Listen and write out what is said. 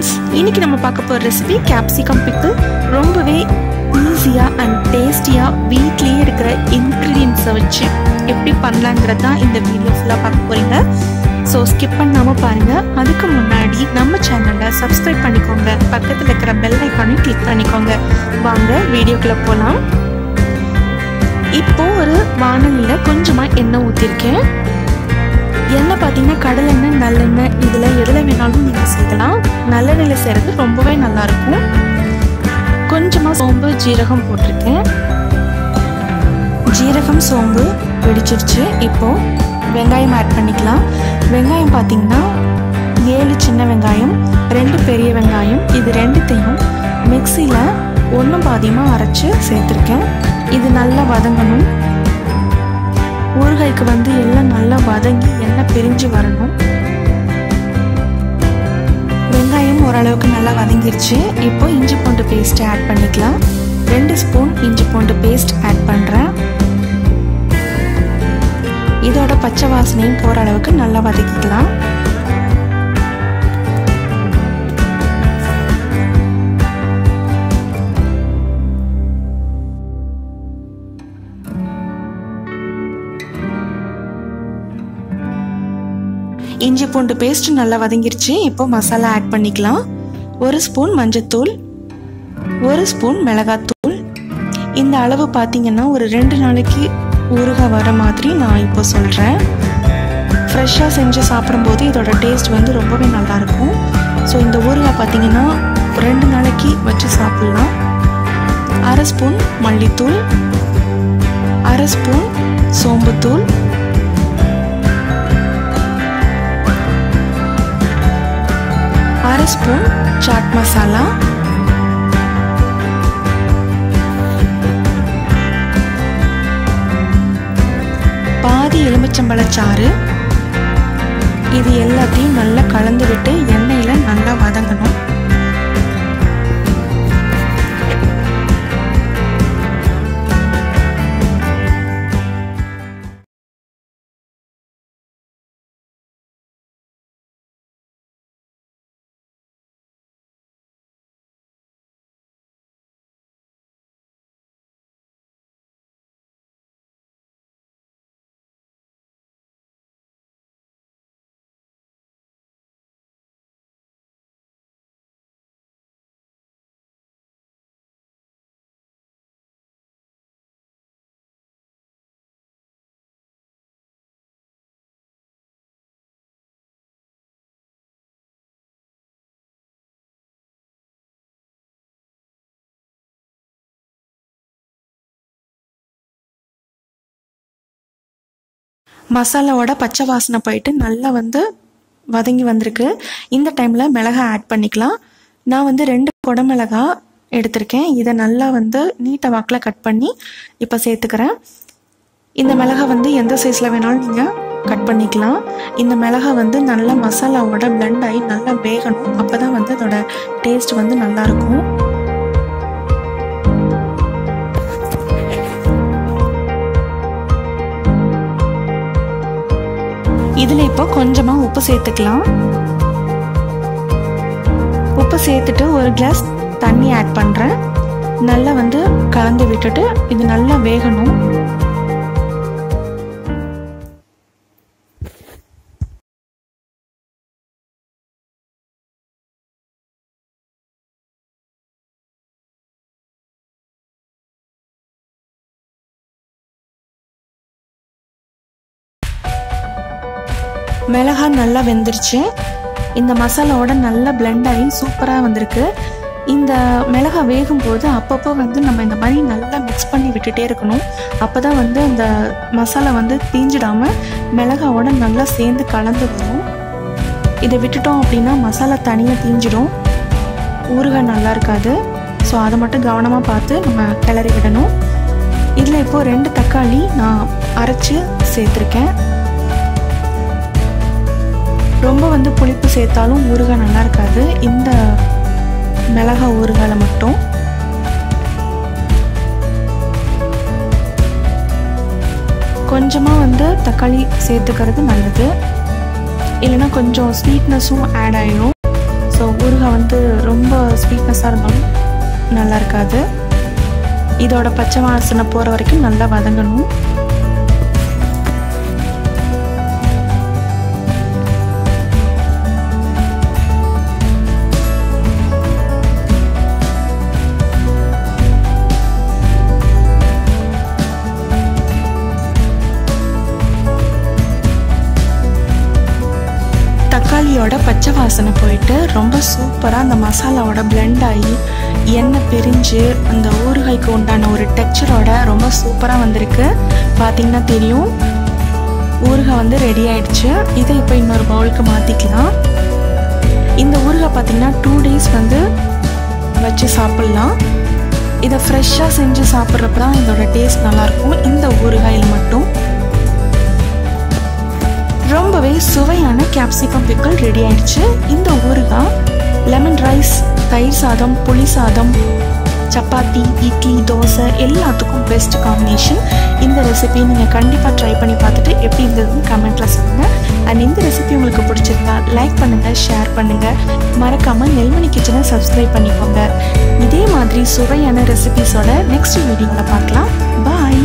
Friends, இன்னைக்கு நம்ம பார்க்க போகிற ரெசிபி கேப்சிகம் பிக்கிள். ரொம்பவே ஈஸியாக அண்ட் டேஸ்டியாக வீட்லேயே இருக்கிற இன்க்ரீடியன்ஸை வச்சு எப்படி பண்ணலாங்கிறது தான் இந்த வீடியோ ஃபுல்லாக பார்க்க போகிறீங்க. ஸோ ஸ்கிப் பண்ணாமல் பாருங்கள். அதுக்கு முன்னாடி நம்ம சேனலை சப்ஸ்கிரைப் பண்ணிக்கோங்க, பக்கத்தில் இருக்கிற பெல் ஐக்கானையும் கிளிக் பண்ணிக்கோங்க. வாங்க வீடியோக்குள்ளே போகலாம். இப்போது ஒரு வானலியில் கொஞ்சமாக எண்ணெய் ஊற்றிருக்கேன். எண்ணெய் பார்த்தீங்கன்னா கடலெண்ணெய், நல்லெண்ணெய், இதில் எதில் வேணாலும் நீங்கள் செய்யலாம். நல்லெண்ணெயில் செய்கிறது ரொம்பவே நல்லாயிருக்கும். கொஞ்சமாக சோம்பு ஜீரகம் போட்டிருக்கேன். ஜீரகம் சோம்பு வெடிச்சிருச்சு. இப்போது வெங்காயம் ஆட் பண்ணிக்கலாம். வெங்காயம் பார்த்தீங்கன்னா 7 சின்ன வெங்காயம், 2 பெரிய வெங்காயம், இது ரெண்டுத்தையும் மிக்சியில் ஒன்றும் பாதியமாக அரைச்சி சேர்த்துருக்கேன். இது நல்லா வதங்கணும். ஊறுகாய்க்கு எல்லாம் நல்லா வதங்கி எண்ணெய் பிரிஞ்சு வரணும். வெங்காயம் ஓரளவுக்கு நல்லா வதங்கிருச்சு. இப்போ இஞ்சி பூண்டு பேஸ்ட் ஆட் பண்ணிக்கலாம். 2 ஸ்பூன் இஞ்சி பூண்டு பேஸ்ட் ஆட் பண்ணுறேன். இதோட பச்சை வாசனையும் போகிற அளவுக்கு நல்லா வதக்கிக்கலாம். இஞ்சி பூண்டு பேஸ்ட் நல்லா வதங்கிருச்சு. இப்போ மசாலா ஆட் பண்ணிக்கலாம். 1 ஸ்பூன் மஞ்சத்தூள், 1 ஸ்பூன் மிளகாத்தூள். இந்த அளவு பார்த்தீங்கன்னா ஒரு 2 நாளைக்கு ஊறுகாய் வர மாதிரி நான் இப்போ சொல்கிறேன். ஃப்ரெஷ்ஷாக செஞ்சு சாப்பிடும்போது இதோட டேஸ்ட் ரொம்பவே நல்லாயிருக்கும். ஸோ இந்த ஊறுகாய் பார்த்தீங்கன்னா 2 நாளைக்கு வச்சு சாப்பிட்லாம். 1/2 ஸ்பூன் மல்லித்தூள், 1/2 ஸ்பூன் சோம்புத்தூள், 1/2 ஸ்பூன் சாட் மசாலா, பாதி எலுமிச்சம்பழச்சாறு. இது எல்லாத்தையும் நல்லா கலந்து விட்டு எண்ணெயில் நல்லா வதங்கணும். மசாலாவோட பச்சை வாசனை போயிட்டு நல்லா வதங்கி வந்திருக்கு. இந்த டைமில் மிளகாய் ஆட் பண்ணிக்கலாம். நான் 2 குடமிளகா எடுத்திருக்கேன். இதை நல்லா நீட்டை வாக்கில் கட் பண்ணி இப்போ சேர்த்துக்கிறேன். இந்த மிளகாய் எந்த சைஸில் வேணாலும் நீங்கள் கட் பண்ணிக்கலாம். இந்த மிளகாய் நல்லா மசாலாவோட பிளெண்ட் ஆகி நல்லா வேகணும். அப்போ தான் அதோட டேஸ்ட் நல்லாயிருக்கும். இதில் இப்போ கொஞ்சமாக உப்பு சேர்த்துக்கலாம். உப்பு சேர்த்துட்டு 1 கிளாஸ் தண்ணி ஆட் பண்ணுறேன். நல்லா கலந்து விட்டுட்டு இது நல்லா வேகணும். மிளகாய் நல்லா வெந்துருச்சு. இந்த மசாலாவோட நல்லா பிளெண்ட் ஆகி சூப்பராக வந்திருக்கு. இந்த மிளகாய் வேகும்போது அப்பப்போ நம்ம இந்த மாதிரி நல்லா மிக்ஸ் பண்ணி விட்டுட்டே இருக்கணும். அப்போ தான் அந்த மசாலா தீஞ்சிடாமல் மிளகாவோட நல்லா சேர்ந்து கலந்து வரும். இதை விட்டுட்டோம் அப்படின்னா மசாலா தனியாக தீஞ்சிடும், ஊறுகாய் நல்லா இருக்காது. ஸோ அதை மட்டும் கவனமாக பார்த்து நம்ம கிளறி விடணும். இதில் இப்போது 2 தக்காளி நான் அரைச்சி சேர்த்துருக்கேன். ரொம்ப புளிப்பு சேர்த்தாலும் ஊறுகாய் நல்லா இருக்காது. இந்த மிளகாய் ஊறுகாயில் மட்டும் கொஞ்சமாக தக்காளி சேர்த்துக்கிறது நல்லது. இல்லைன்னா கொஞ்சம் ஸ்வீட்னஸும் ஆட் ஆகிடும். ஸோ ஸோ ஊறுகாய் வந்து ரொம்ப ஸ்வீட்னஸாக இருந்தாலும் நல்லா இருக்காது. இதோட பச்சை வாசனை போகிற வரைக்கும் நல்லா வதங்கணும். தக்காளியோட பச்சை வாசனை போயிட்டு ரொம்ப சூப்பராக அந்த மசாலாவோட பிளெண்ட் ஆகி எண்ணெய் பிரிஞ்சு அந்த ஊறுகாய்க்கு உண்டான ஒரு டெக்ஸ்சரோட ரொம்ப சூப்பராக வந்திருக்கு. பார்த்திங்கன்னா தெரியும் ஊறுகாய் வந்து ரெடி ஆயிடுச்சு. இதை இப்போ இன்னொரு பவுலுக்கு மாற்றிக்கலாம். இந்த ஊறுகாய் பார்த்திங்கன்னா 2 days வந்து வச்சு சாப்பிட்லாம். இதை ஃப்ரெஷ்ஷாக செஞ்சு சாப்பிட்றப்ப தான் இதோட டேஸ்ட் நல்லாயிருக்கும். இந்த ஊறுகாயில் மட்டும் ரொம்பவே சுவையான கேப்சிகம் பிக்கிள் ரெடி ஆயிடுச்சு. இந்த ஊறுகாய் லெமன் ரைஸ், தயிர் சாதம், புளி சாதம், சப்பாத்தி, இட்லி, தோசை எல்லாத்துக்கும் பெஸ்ட் காம்பினேஷன். இந்த ரெசிபி நீங்கள் கண்டிப்பாக ட்ரை பண்ணி பார்த்துட்டு எப்படி இருந்ததுன்னு கமெண்ட்டில் சொல்லுங்கள். அண்ட் இந்த ரெசிபி உங்களுக்கு பிடிச்சிருந்தா லைக் பண்ணுங்கள், ஷேர் பண்ணுங்கள். மறக்காமல் நெல்மணி கிச்சனை சப்ஸ்கிரைப் பண்ணிக்கோங்க. இதே மாதிரி சுவையான ரெசிபிஸோட நெக்ஸ்ட் வீடியோவில் பார்க்கலாம். பாய்.